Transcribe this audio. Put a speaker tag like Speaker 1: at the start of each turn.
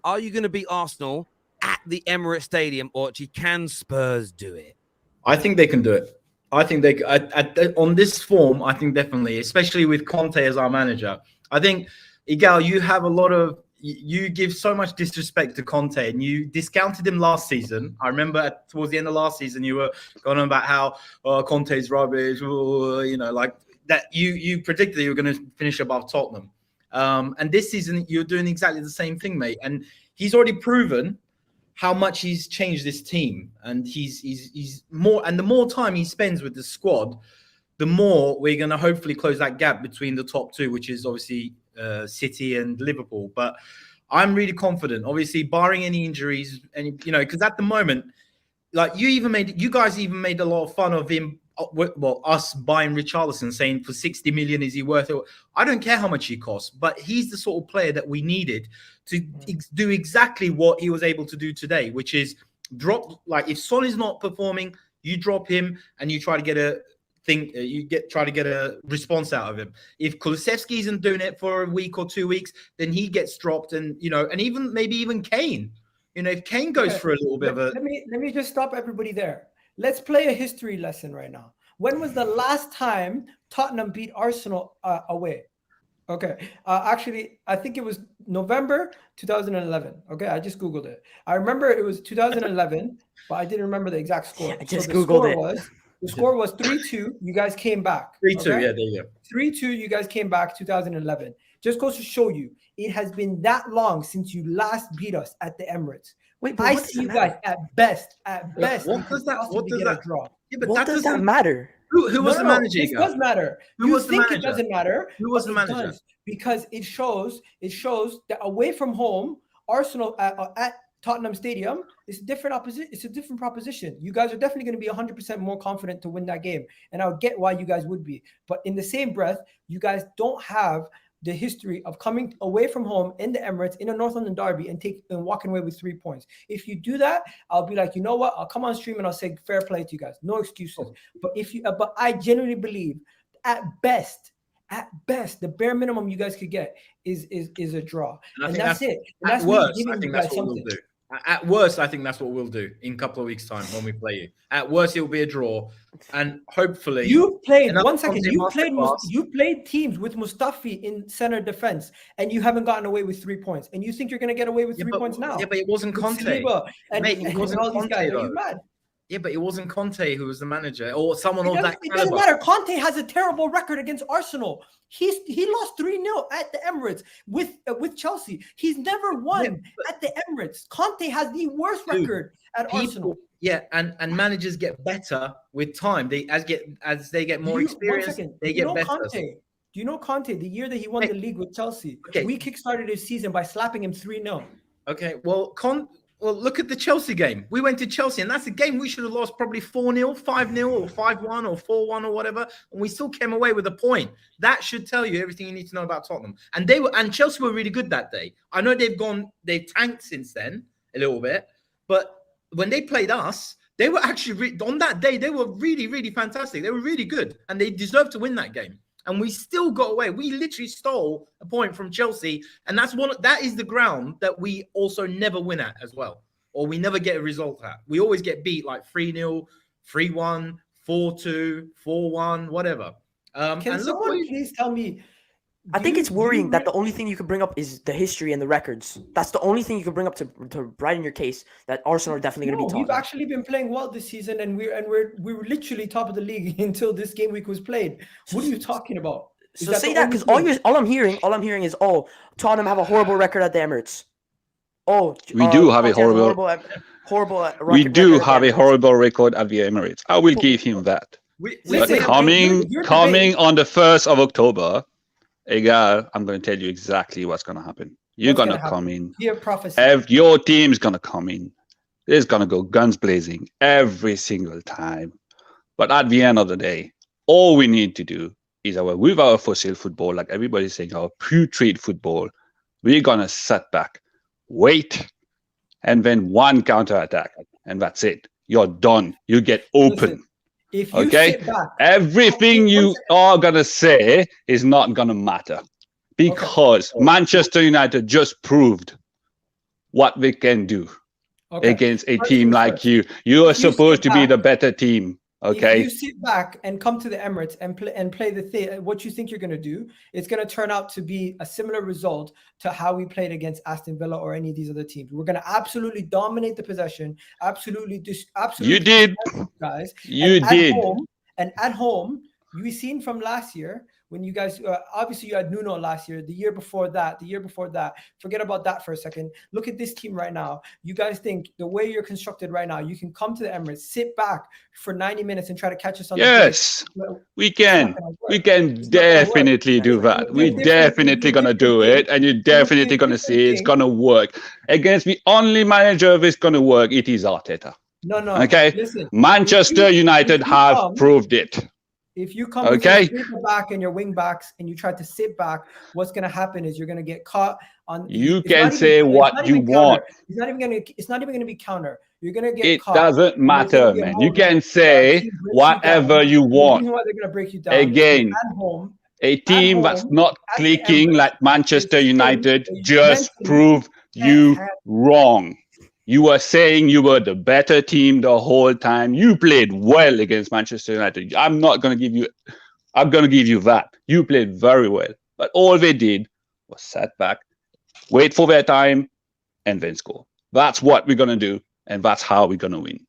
Speaker 1: Are you going to beat Arsenal at the Emirates Stadium, or can Spurs do it?
Speaker 2: I think they can do it. I think they on this form. I think definitely, especially with Conte as our manager. I think, Igal, you have a lot of. You give so much disrespect to Conte, and you discounted him last season. I remember towards the end of last season, you were going on about how Conte's rubbish, like that. You predicted you were going to finish above Tottenham, and this season you're doing exactly the same thing, mate. And he's already proven how much he's changed this team, and he's more. And the more time he spends with the squad, the more we're going to hopefully close that gap between the top two, which is obviously City and Liverpool. But I'm really confident, obviously, barring any injuries, and because at the moment, like you guys even made a lot of fun of him. Well, us buying Richarlison, saying for 60 million is he worth it? I don't care how much he costs, but he's the sort of player that we needed to do exactly what he was able to do today, which is drop. Like if Son is not performing, you drop him and you try to get a response out of him. If Kulusevski isn't doing it for a week or 2 weeks, then he gets dropped, and and even Kane. If Kane goes for a little bit of a
Speaker 3: let me just stop everybody there. Let's play a history lesson right now. When was the last time Tottenham beat Arsenal away? Okay. Actually, I think it was November 2011. Okay. I just Googled it. I remember it was 2011, but I didn't remember the exact score.
Speaker 4: I just Googled it.
Speaker 3: The score was 3-2. You guys came back.
Speaker 2: 3-2. Okay? Yeah, there you go.
Speaker 3: 3-2. You guys came back 2011. Just goes to show you, it has been that long since you last beat us at the Emirates. Wait, I see you guys at best.
Speaker 2: What does that
Speaker 3: draw?
Speaker 2: Yeah, but
Speaker 4: what does that matter?
Speaker 2: Who was the manager?
Speaker 3: It does matter. You think it doesn't matter?
Speaker 2: Who was the manager?
Speaker 3: Because it shows that away from home, Arsenal at Tottenham Stadium is a different opposition. It's a different proposition. You guys are definitely going to be 100% more confident to win that game, and I would get why you guys would be. But in the same breath, you guys don't have the history of coming away from home in the Emirates in a North London derby and walking away with 3 points. If you do that, I'll be like, you know what? I'll come on stream and I'll say fair play to you guys. No excuses. But I genuinely believe at best, the bare minimum you guys could get is a draw, and that's it. And
Speaker 2: at worst, I think that's what we'll do. At worst, I think that's what we'll do in a couple of weeks' time when we play you. At worst, it will be a draw, and hopefully
Speaker 3: you played. One second, you played teams with Mustafi in center defense, and you haven't gotten away with 3 points. And you think you're going to get away with 3 points now?
Speaker 2: Yeah, but it wasn't Conte.
Speaker 3: Mate, it wasn't Conte. Are you mad?
Speaker 2: Yeah, but it wasn't Conte who was the manager, or someone of that caliber.
Speaker 3: It doesn't matter. Conte has a terrible record against Arsenal. He lost 3-0 at the Emirates with Chelsea. He's never won at the Emirates. Conte has the worst record at Arsenal.
Speaker 2: Yeah, and managers get better with time. As they get more experience, they get better.
Speaker 3: Do you know Conte? The year that he won the league with Chelsea, we kickstarted his season by slapping him 3-0.
Speaker 2: Okay, well, look at the Chelsea game. We went to Chelsea, and that's a game we should have lost probably 4-0, 5-0, or 5-1, or 4-1, or whatever, and we still came away with a point. That should tell you everything you need to know about Tottenham. And Chelsea were really good that day. I know they've tanked since then a little bit, but when they played us, they were actually on that day. They were really, really fantastic. They were really good, and they deserved to win that game. And we still got away. We literally stole a point from Chelsea. And that is the ground that we also never win at as well. Or we never get a result at. We always get beat like 3-0, 3-1, 4-2, 4-1, whatever.
Speaker 3: Can someone please tell me?
Speaker 4: I think it's worrying that the only thing you can bring up is the history and the records. That's the only thing you can bring up to write in your case that Arsenal are definitely going to be top.
Speaker 3: We've actually been playing well this season, and we were literally top of the league until this game week was played. What are you talking about?
Speaker 4: So say that, because all I'm hearing is, Tottenham have a horrible record at the Emirates.
Speaker 5: We do have a horrible record at the Emirates. I will give him that. Coming on the 1st of October. Egal, I'm going to tell you exactly what's going to happen. You're going to come in. Your team's going to come in. It's going to go guns blazing every single time. But at the end of the day, all we need to do is with our fossil football, like everybody's saying, our putrid football, we're going to sit back, wait, and then one counter-attack, and that's it. You're done. You get open.
Speaker 3: If you sit back,
Speaker 5: everything you are going to say is not going to matter, because Manchester United just proved what we can do against a
Speaker 3: First
Speaker 5: team
Speaker 3: things
Speaker 5: like
Speaker 3: first.
Speaker 5: you. You are
Speaker 3: If you
Speaker 5: supposed
Speaker 3: sit
Speaker 5: to be
Speaker 3: back-
Speaker 5: the better team. Okay.
Speaker 3: If you sit back and come to the Emirates and play the thing, what you think you're going to do, it's going to turn out to be a similar result to how we played against Aston Villa or any of these other teams. We're going to absolutely dominate the possession, absolutely.
Speaker 5: You did,
Speaker 3: guys.
Speaker 5: you did.
Speaker 3: At home, you've seen from last year when you guys obviously you had Nuno last year, the year before that, forget about that for a second. Look at this team right now. You guys think the way you're constructed right now, you can come to the Emirates, sit back for 90 minutes and try to catch us on
Speaker 5: yes,
Speaker 3: the break.
Speaker 5: we can. We can definitely do that. We're definitely going to do it. And you're definitely going to see it's going to work. Against the only manager of it's going to work, it is Arteta.
Speaker 3: No.
Speaker 5: Okay.
Speaker 3: Listen,
Speaker 5: Manchester United have proved it.
Speaker 3: If you come with your center back and your wing backs and you try to sit back, what's going to happen is you're going to get caught on.
Speaker 5: You can say what you want.
Speaker 3: It's not even going to be counter. You're going to get
Speaker 5: it
Speaker 3: caught.
Speaker 5: It doesn't matter, man. You can say whatever you want.
Speaker 3: They're going to break you down.
Speaker 5: Again,
Speaker 3: at home,
Speaker 5: a team that's not clicking like Manchester United just proved you wrong. You were saying you were the better team the whole time. You played well against Manchester United. I'm going to give you that. You played very well. But all they did was sat back, wait for their time, and then score. That's what we're going to do, and that's how we're going to win.